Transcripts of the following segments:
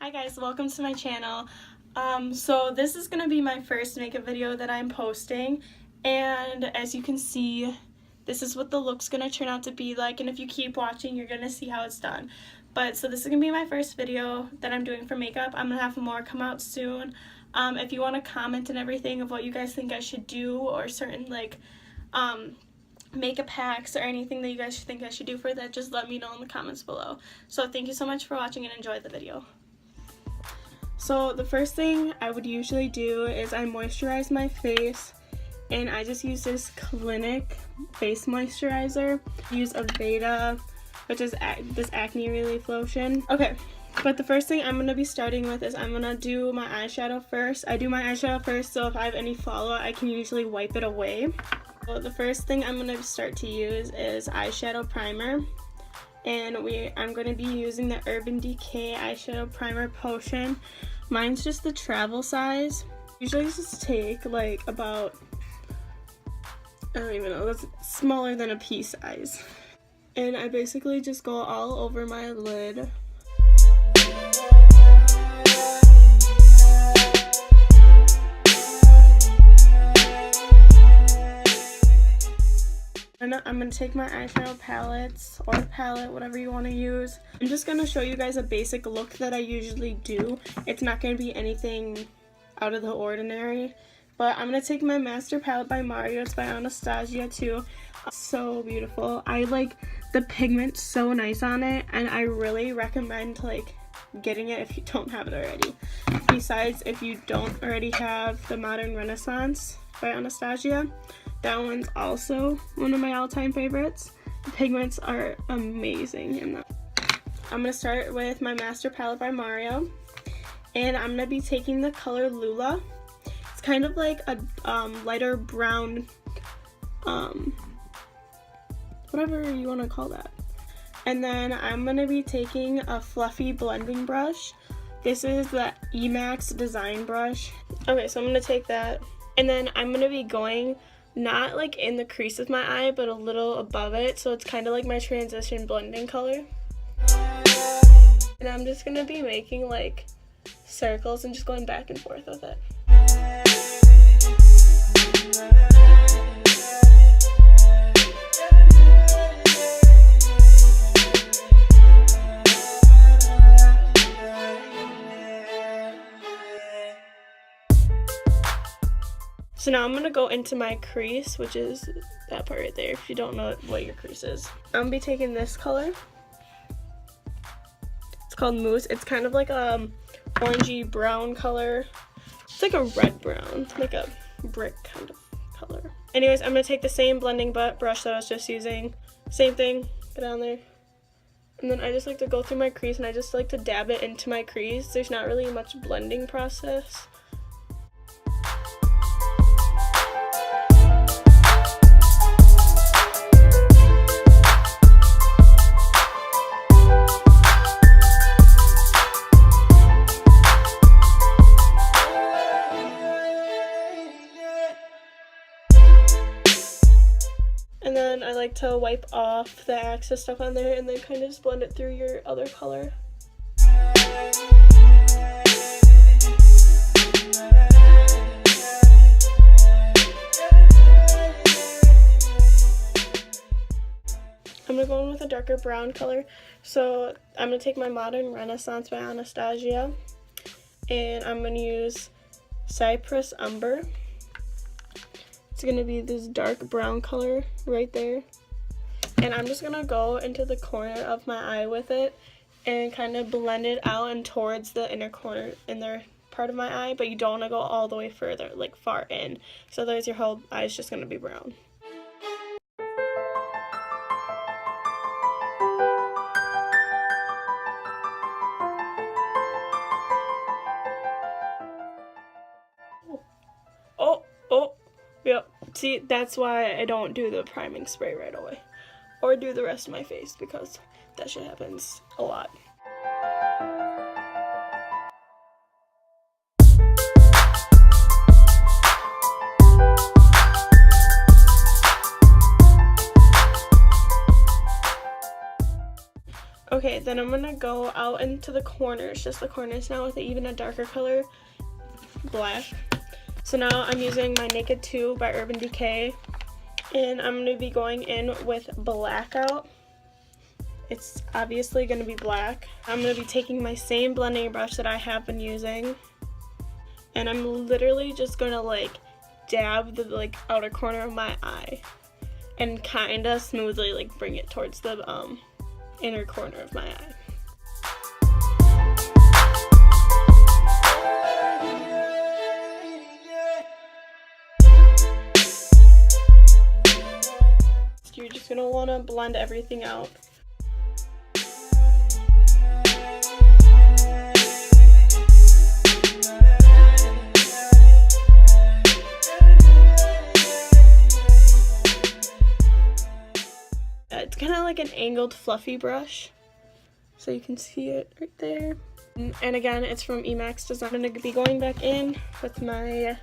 Hi guys, welcome to my channel. So this is gonna be my first makeup video that I'm posting, and as you can see, this is what the look's gonna turn out to be like, and if you keep watching, you're gonna see how it's done. But so this is gonna be my first video that I'm doing for makeup. I'm gonna have more come out soon. If you want to comment and everything of what you guys think I should do, or certain like makeup hacks or anything that you guys think I should do for that, just let me know in the comments below. So thank you so much for watching and enjoy the video. So the first thing I would usually do is I moisturize my face, and I just use this Clinique face moisturizer. I use Aveda, which is this acne relief lotion. Okay, but the first thing I'm going to be starting with is I'm going to do my eyeshadow first. I do my eyeshadow first, so if I have any fallout, I can usually wipe it away. So the first thing I'm going to start to use is eyeshadow primer. And I'm going to be using the Urban Decay eyeshadow primer potion. Mine's just the travel size. Usually just take like about, I don't even know, that's smaller than a pea size. And I basically just go all over my lid. And I'm going to take my eyeshadow palettes, or palette, whatever you want to use. I'm just going to show you guys a basic look that I usually do. It's not going to be anything out of the ordinary. But I'm going to take my Master Palette by Mario. It's by Anastasia too. So beautiful. I like the pigment, so nice on it. And I really recommend like getting it if you don't have it already. Besides, if you don't already have the Modern Renaissance by Anastasia, that one's also one of my all-time favorites. The pigments are amazing in that. I'm going to start with my Master Palette by Mario, and I'm going to be taking the color Lula. It's kind of like a lighter brown, whatever you want to call that. And then I'm going to be taking a fluffy blending brush. This is the Emax design brush. Okay, so I'm going to take that, and then I'm going to be going not like in the crease of my eye, but a little above it, so it's kind of like my transition blending color. And I'm just going to be making like circles and just going back and forth with it. So now I'm going to go into my crease, which is that part right there, if you don't know what your crease is. I'm going to be taking this color. It's called Mousse. It's kind of like a orangey brown color. It's like a red brown, like a brick kind of color. Anyways, I'm going to take the same blending brush that I was just using. Same thing, get on there. And then I just like to go through my crease, and I just like to dab it into my crease. There's not really much blending process. And then I like to wipe off the excess stuff on there and then kind of just blend it through your other color. I'm going to go in with a darker brown color. So I'm going to take my Modern Renaissance by Anastasia, and I'm going to use Cypress Umber. It's going to be this dark brown color right there. And I'm just going to go into the corner of my eye with it and kind of blend it out and towards the inner corner, inner part of my eye. But you don't want to go all the way further, like far in. So otherwise your whole eye is just going to be brown. Yep, see, that's why I don't do the priming spray right away, or do the rest of my face, because that shit happens a lot. Okay, then Then I'm going to go out into the corners, just the corners now with even a darker color, black. So now I'm using my Naked 2 by Urban Decay, and I'm going to be going in with Blackout. It's obviously going to be black. I'm going to be taking my same blending brush that I have been using, and I'm literally just going to like dab the like outer corner of my eye and kind of smoothly like bring it towards the inner corner of my eye. You're just going to want to blend everything out. It's kind of like an angled fluffy brush, so you can see it right there. And again, it's from NYX Design. I'm going to be going back in with my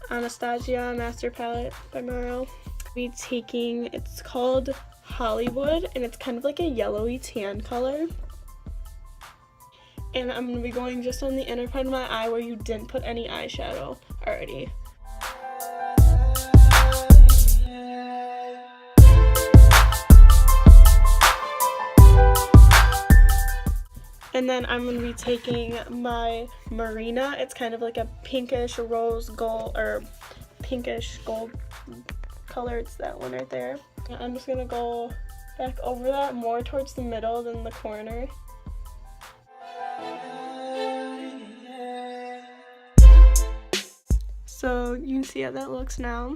Anastasia Master Palette by Maro. Be taking, it's called Hollywood, and it's kind of like a yellowy tan color. And I'm going to be going just on the inner part of my eye where you didn't put any eyeshadow already. And then I'm going to be taking my Marina. It's kind of like a pinkish rose gold, or pinkish gold color. It's that one right there. I'm just going to go back over that more towards the middle than the corner. So you can see how that looks now.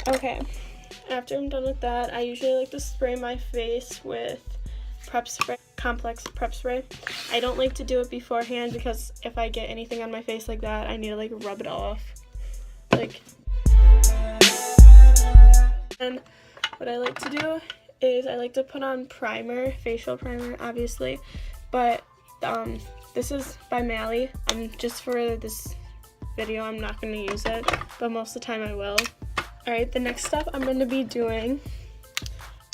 Okay, after I'm done with that, I usually like to spray my face with prep spray, complex prep spray. I don't like to do it beforehand because if I get anything on my face like that, I need to like rub it off. Like, and what I like to do is I like to put on primer, facial primer obviously, but this is by Mally. Just for this video I'm not going to use it, but most of the time I will. Alright, the next step I'm going to be doing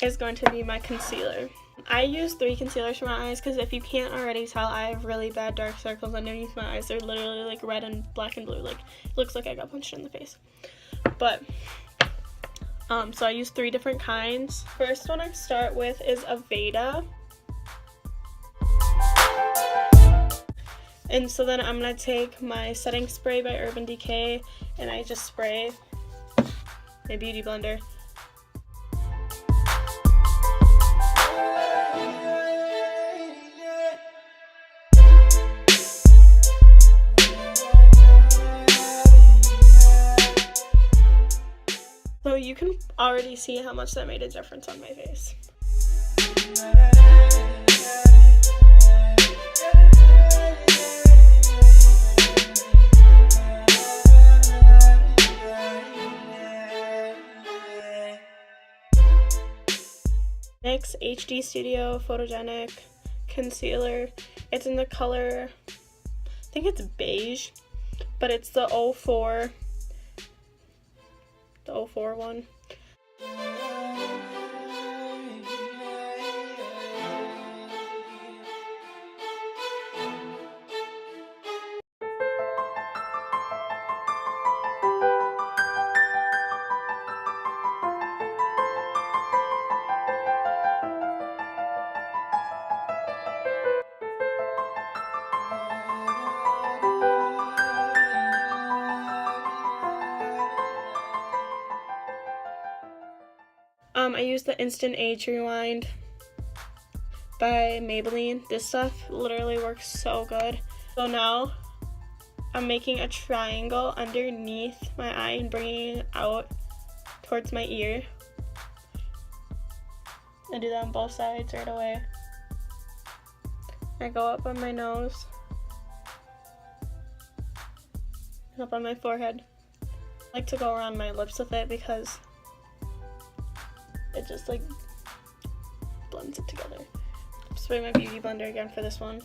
is going to be my concealer. I use 3 concealers for my eyes because if you can't already tell, I have really bad dark circles underneath my eyes. They're literally like red and black and blue, like it looks like I got punched in the face. But so I use 3 different kinds. First one I start with is Aveda. And so then I'm going to take my setting spray by Urban Decay and I just spray my beauty blender. So you can already see how much that made a difference on my face. NYX HD Studio Photogenic Concealer. It's in the color, I think it's beige, but it's the 04 one. I use the Instant Age Rewind by Maybelline. This stuff literally works so good. So now I'm making a triangle underneath my eye and bringing it out towards my ear. I do that on both sides right away. I go up on my nose and up on my forehead. I like to go around my lips with it because it just like blends it together. Spray my beauty blender again for this one.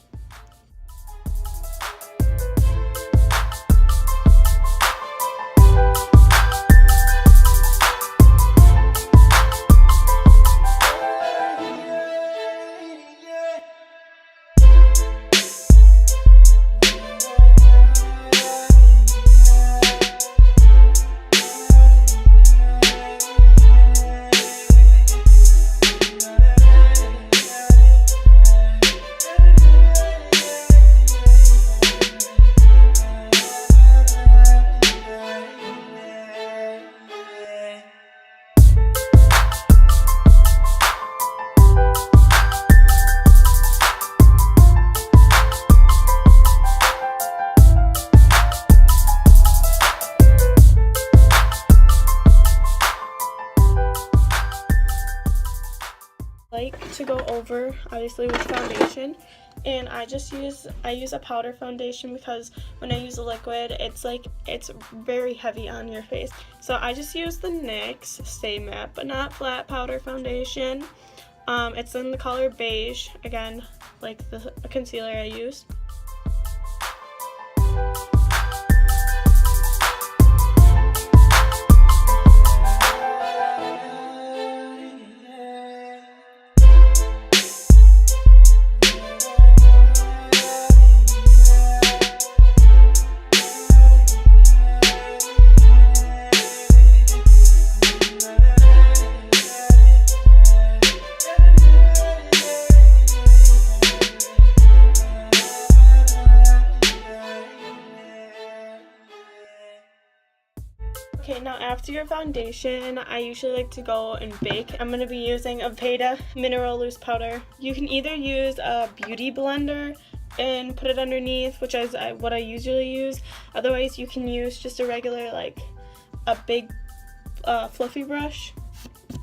over, obviously, with foundation. And I use a powder foundation because when I use a liquid, it's very heavy on your face. So I just use the NYX Stay Matte but Not Flat powder foundation. It's in the color beige, again, like the concealer I use. Okay, now after your foundation, I usually like to go and bake. I'm going to be using Aveda Mineral Loose Powder. You can either use a beauty blender and put it underneath, which is what I usually use. Otherwise, you can use just a regular, like, a big fluffy brush.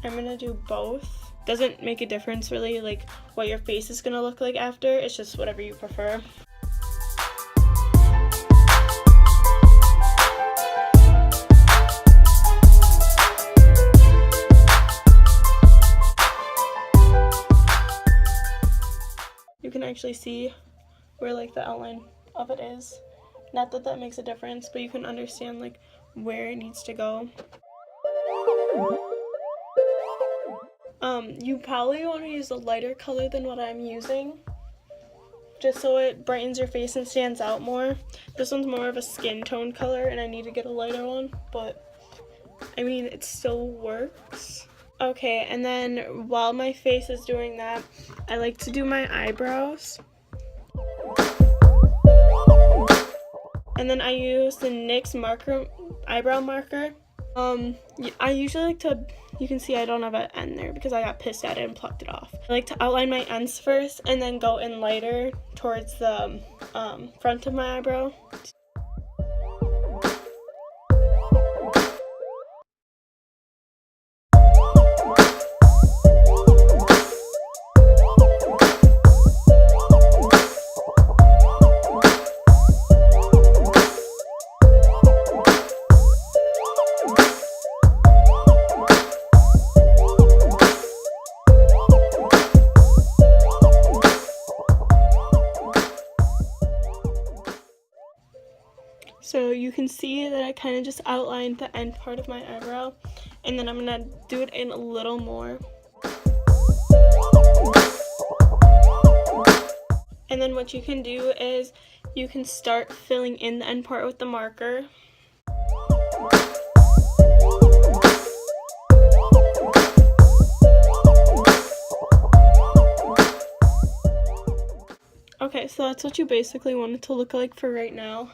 I'm going to do both. Doesn't make a difference really, like, what your face is going to look like after. It's just whatever you prefer. You can actually see where like the outline of it is. Not that that makes a difference, but you can understand like where it needs to go. You probably want to use a lighter color than what I'm using, just so it brightens your face and stands out more. This one's more of a skin tone color and I need to get a lighter one, but I mean it still works. Okay, and then while my face is doing that, I like to do my eyebrows. And then I use the NYX Eyebrow Marker. I usually like to, you can see I don't have an end there because I got pissed at it and plucked it off. I like to outline my ends first and then go in lighter towards the front of my eyebrow. So you can see that I kind of just outlined the end part of my eyebrow, and then I'm gonna do it in a little more. And then what you can do is you can start filling in the end part with the marker. Okay, so that's what you basically want it to look like for right now.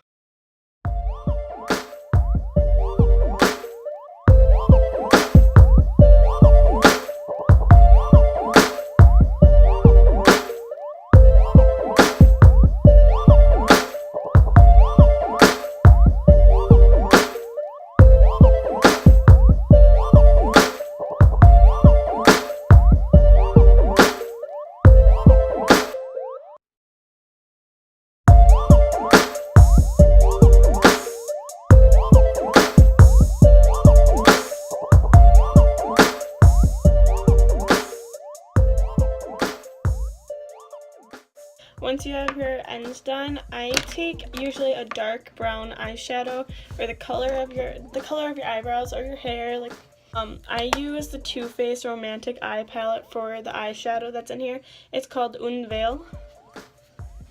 Once you have your ends done, I take usually a dark brown eyeshadow, or the color of your eyebrows or your hair. Like I use the Too Faced Romantic Eye Palette for the eyeshadow that's in here. It's called Un Veil.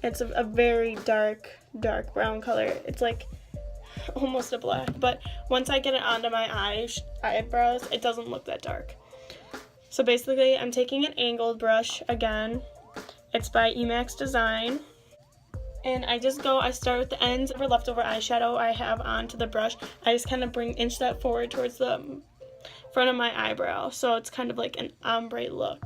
It's a very dark brown color. It's like almost a black, but once I get it onto my eyebrows, it doesn't look that dark. So basically, I'm taking an angled brush again. It's by Emax Design. And I start with the ends of the leftover eyeshadow I have onto the brush. I just kind of inch that forward towards the front of my eyebrow. So it's kind of like an ombre look.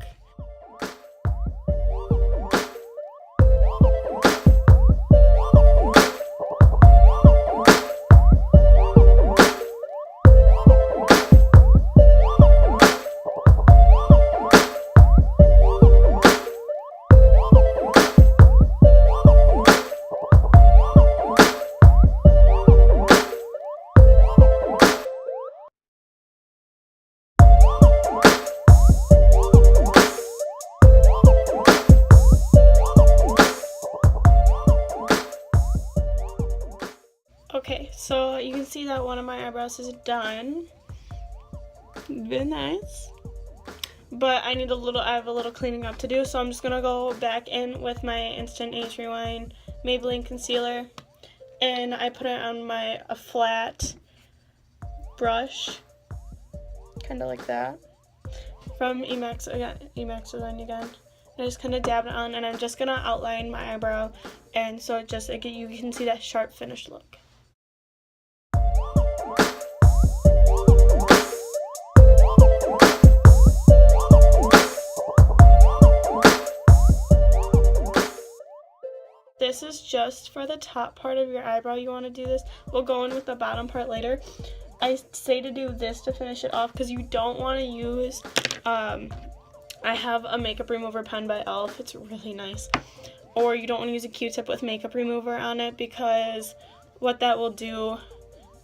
Okay, so you can see that one of my eyebrows is done. Very nice. But I have a little cleaning up to do, so I'm just gonna go back in with my Instant Age Rewind Maybelline concealer, and I put it on a flat brush, kind of like that, from NYX Design again. I just kind of dab it on, and I'm just gonna outline my eyebrow, and so you can see that sharp finished look. This is just for the top part of your eyebrow. You want to do this. We'll go in with the bottom part later. I say to do this to finish it off because you don't want to use, I have a makeup remover pen by e.l.f. It's really nice. Or you don't want to use a Q-tip with makeup remover on it, because what that will do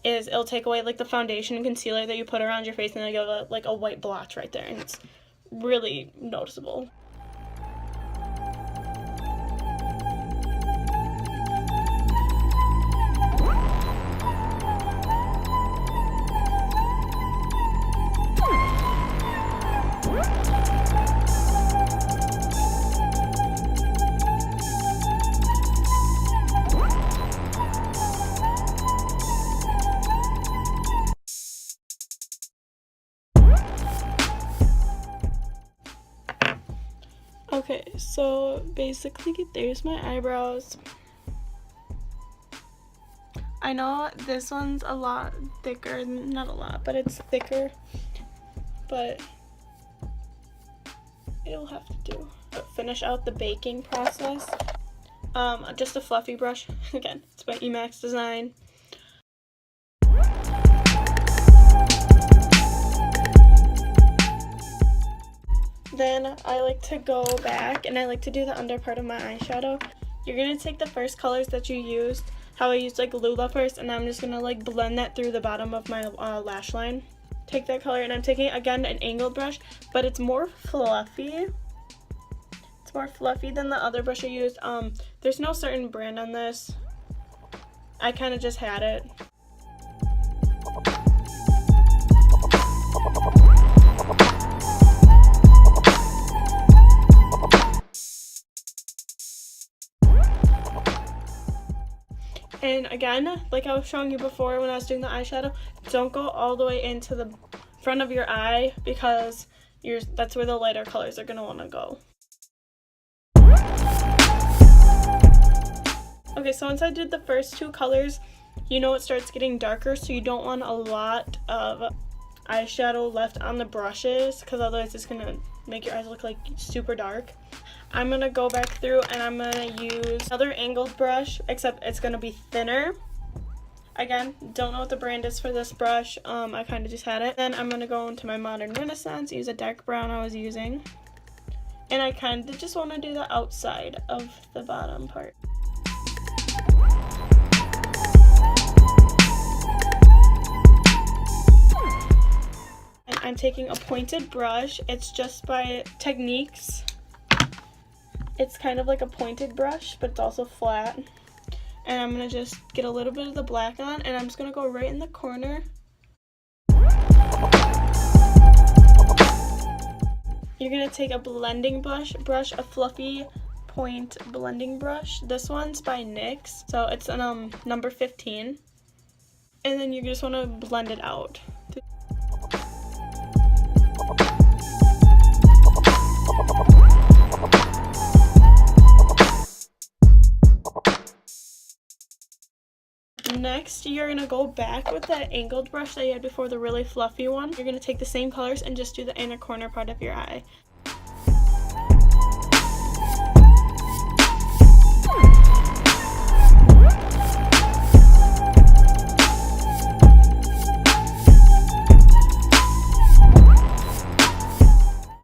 is it'll take away like the foundation and concealer that you put around your face, and it'll give like a white blotch right there, and it's really noticeable. Okay, so basically there's my eyebrows. I know this one's a lot thicker, not a lot, but it's thicker, but it'll have to do. Finish out the baking process. Just a fluffy brush, again, it's by NYX Design. Then I like to go back and I like to do the under part of my eyeshadow. You're going to take the first colors that you used, how I used like Lula first, and I'm just going to like blend that through the bottom of my lash line. Take that color, and I'm taking again an angled brush, but it's more fluffy. It's more fluffy than the other brush I used. There's no certain brand on this. I kind of just had it. And again, like I was showing you before when I was doing the eyeshadow, don't go all the way into the front of your eye, because that's where the lighter colors are going to want to go. Okay, so once I did the first two colors, you know it starts getting darker, so you don't want a lot of eyeshadow left on the brushes, because otherwise it's going to make your eyes look like super dark. I'm going to go back through and I'm going to use another angled brush, except it's going to be thinner. Again, don't know what the brand is for this brush. I kind of just had it. Then I'm going to go into my Modern Renaissance, use a dark brown I was using. And I kind of just want to do the outside of the bottom part. And I'm taking a pointed brush. It's just by NYX. It's kind of like a pointed brush, but it's also flat. And I'm going to just get a little bit of the black on, and I'm just going to go right in the corner. You're going to take a blending brush, a fluffy point blending brush. This one's by NYX, so it's number 15. And then you just want to blend it out. Next, you're going to go back with that angled brush that you had before, the really fluffy one. You're going to take the same colors and just do the inner corner part of your eye.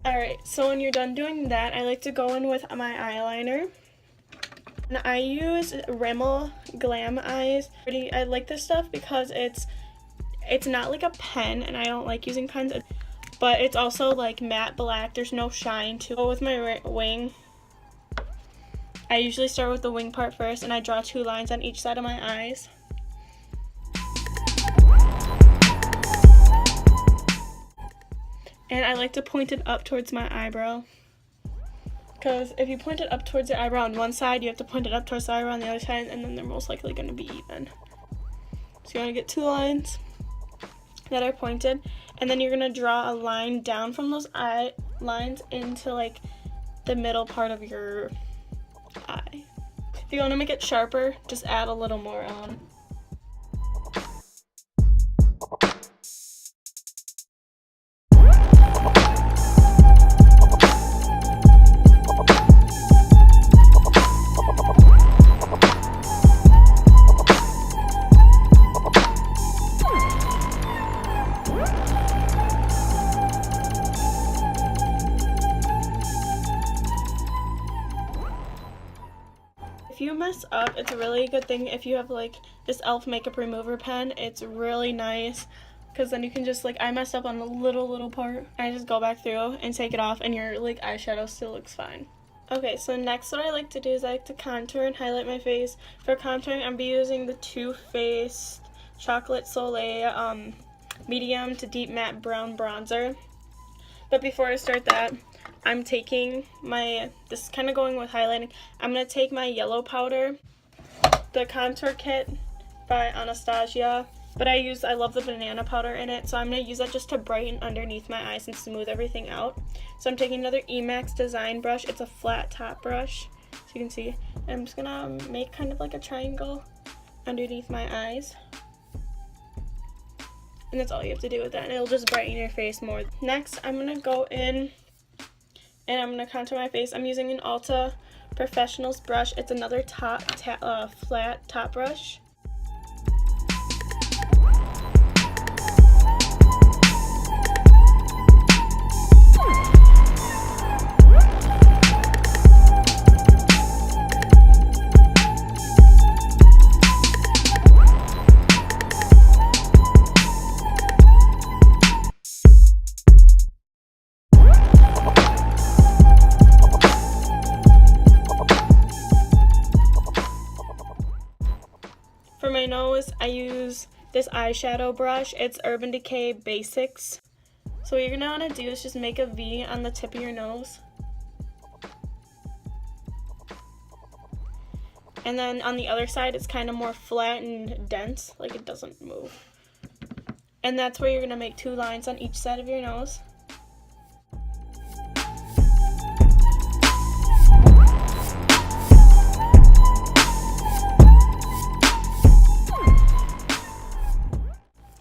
Alright, so when you're done doing that, I like to go in with my eyeliner. And I use Rimmel Glam'eyes. I like this stuff because it's not like a pen, and I don't like using pens, but it's also like matte black. There's no shine to it. With my wing, I usually start with the wing part first, and I draw 2 lines on each side of my eyes. And I like to point it up towards my eyebrow. Because if you point it up towards your eyebrow on one side, you have to point it up towards the eyebrow on the other side, and then they're most likely going to be even. So you want to get 2 lines that are pointed, and then you're going to draw a line down from those eye lines into like the middle part of your eye. If you want to make it sharper, just add a little more on. If you mess up, it's a really good thing if you have like this e.l.f. makeup remover pen. It's really nice because then you can just like, I messed up on a little part. I just go back through and take it off and your like eyeshadow still looks fine. Okay, so next what I like to do is I like to contour and highlight my face. For contouring, I'm be using the Too Faced Chocolate Soleil medium to deep matte brown bronzer. But before I start that, I'm taking my, this is kind of going with highlighting, I'm going to take my yellow powder, the contour kit by Anastasia, but I love the banana powder in it, so I'm going to use that just to brighten underneath my eyes and smooth everything out. So I'm taking another NYX design brush. It's a flat top brush, so you can see. And I'm just going to make kind of like a triangle underneath my eyes. And that's all you have to do with that, and it'll just brighten your face more. Next, I'm going to go in and I'm going to contour my face. I'm using an Ulta Professionals brush. It's another flat top brush. For my nose, I use this eyeshadow brush. It's Urban Decay Basics. So what you're going to want to do is just make a V on the tip of your nose. And then on the other side, it's kind of more flat and dense, like it doesn't move. And that's where you're going to make 2 lines on each side of your nose.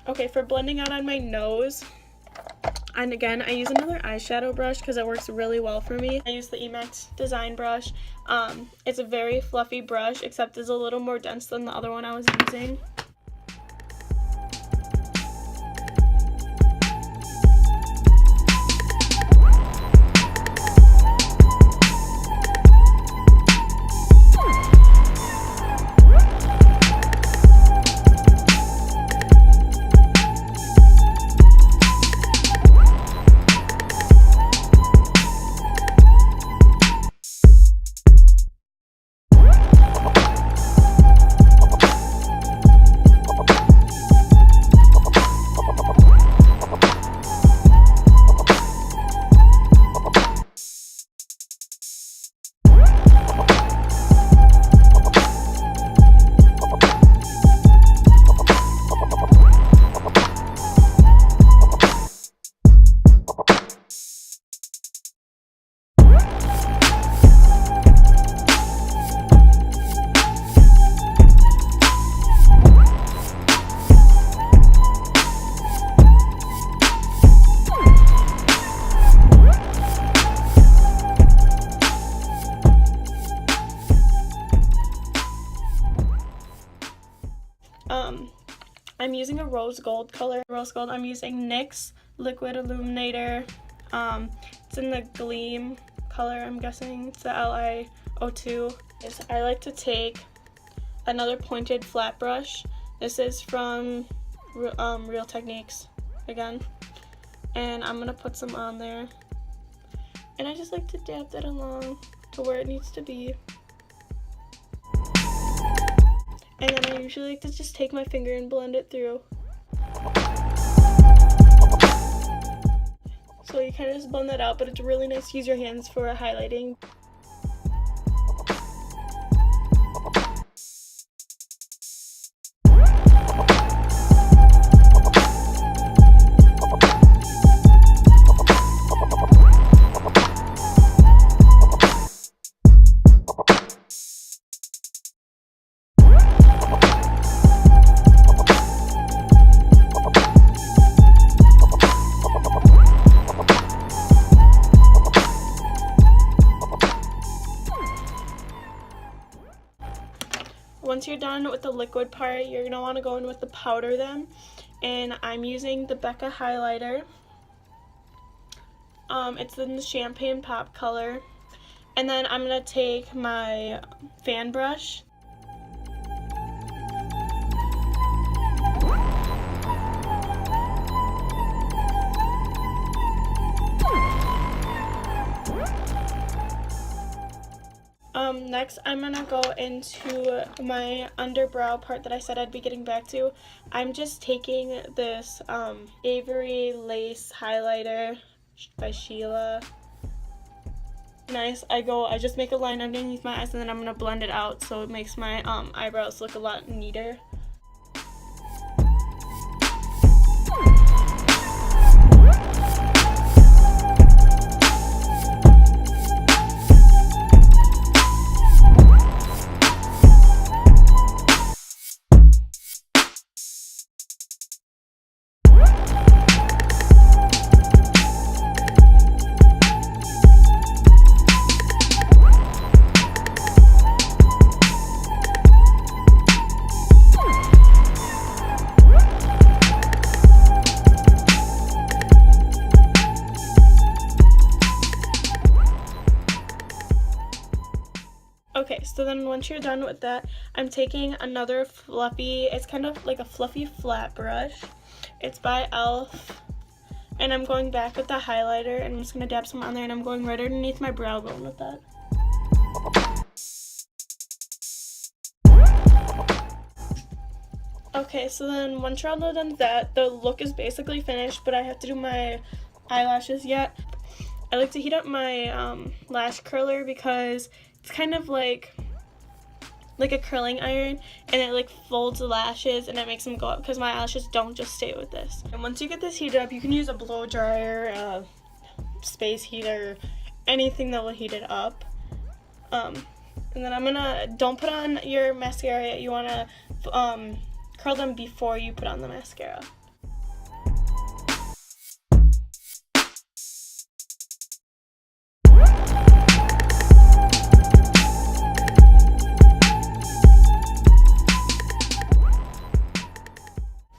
Okay, for blending out on my nose, and again, I use another eyeshadow brush because it works really well for me. I use the NYX design brush. It's a very fluffy brush, except it's a little more dense than the other one I was using. I'm using a rose gold color. Rose gold, I'm using NYX Liquid Illuminator. It's in the Gleam color, I'm guessing. It's the LI02. I like to take another pointed flat brush. This is from Real Techniques again. And I'm going to put some on there. And I just like to dab that along to where it needs to be. And then I usually like to just take my finger and blend it through. So you kind of just blend that out, but it's really nice to use your hands for highlighting. Once you're done with the liquid part, you're going to want to go in with the powder then. And I'm using the Becca highlighter. It's in the Champagne Pop color. And then I'm going to take my fan brush. Next, I'm going to go into my underbrow part that I said I'd be getting back to. I'm just taking this Avery Lace highlighter by Sheila. Nice. I just make a line underneath my eyes and then I'm going to blend it out so it makes my eyebrows look a lot neater. Okay, so then once you're done with that, I'm taking another fluffy, it's kind of like a fluffy flat brush. It's by e.l.f. And I'm going back with the highlighter and I'm just going to dab some on there and I'm going right underneath my brow bone with that. Okay, so then once you're all done with that, the look is basically finished, but I have to do my eyelashes yet. I like to heat up my lash curler because it's kind of like a curling iron, and it like folds the lashes and it makes them go up because my eyelashes don't just stay with this. And once you get this heated up, you can use a blow dryer, space heater, anything that will heat it up. And then don't put on your mascara yet. You want to curl them before you put on the mascara.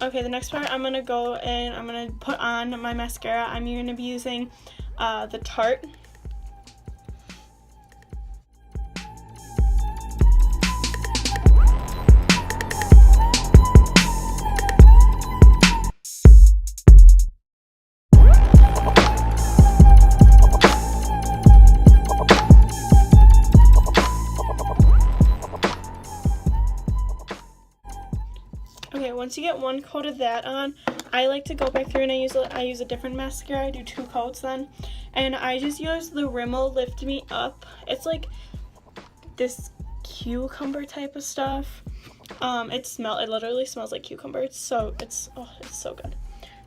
Okay, the next part I'm going to go and I'm going to put on my mascara. I'm going to be using the Tarte. Okay, once you get one coat of that on, I like to go back through and I use a different mascara. I do 2 coats then. And I just use the Rimmel Lift Me Up. It's like this cucumber type of stuff. It literally smells like cucumber. It's so good.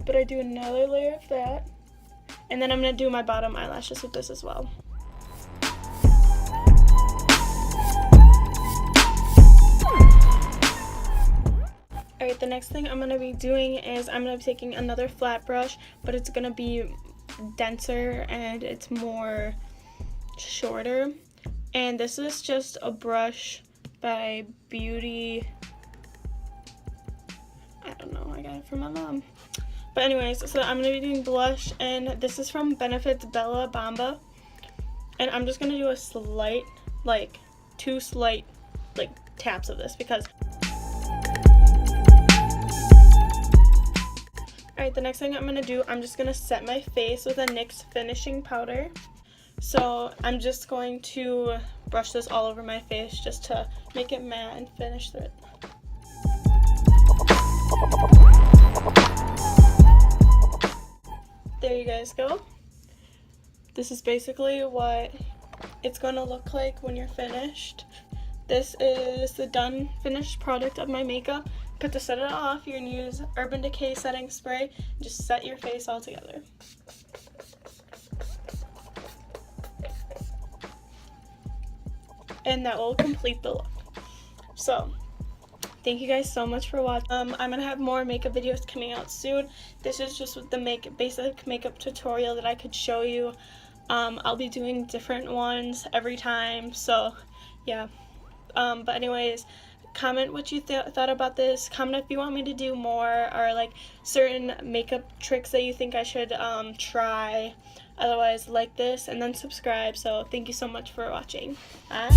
But I do another layer of that. And then I'm going to do my bottom eyelashes with this as well. Alright, the next thing I'm going to be doing is I'm going to be taking another flat brush, but it's going to be denser and it's more shorter. And this is just a brush by Beauty. I don't know, I got it from my mom. But anyways, so I'm going to be doing blush, and this is from Benefit's Bella Bamba. And I'm just going to do a slight, like 2 slight, like taps of this because... Alright, the next thing I'm going to do, I'm just going to set my face with a NYX finishing powder. So I'm just going to brush this all over my face just to make it matte and finish it. There you guys go. this is basically what it's going to look like when you're finished. This is the done finished product of my makeup. But to set it off, you're going to use Urban Decay setting spray. Just set your face all together. And that will complete the look. So, thank you guys so much for watching. I'm going to have more makeup videos coming out soon. This is just with the basic makeup tutorial that I could show you. I'll be doing different ones every time. So, yeah. But anyways, comment what you thought about this. Comment if you want me to do more, or like certain makeup tricks that you think I should try. Otherwise, like this and then subscribe. So thank you so much for watching. Bye.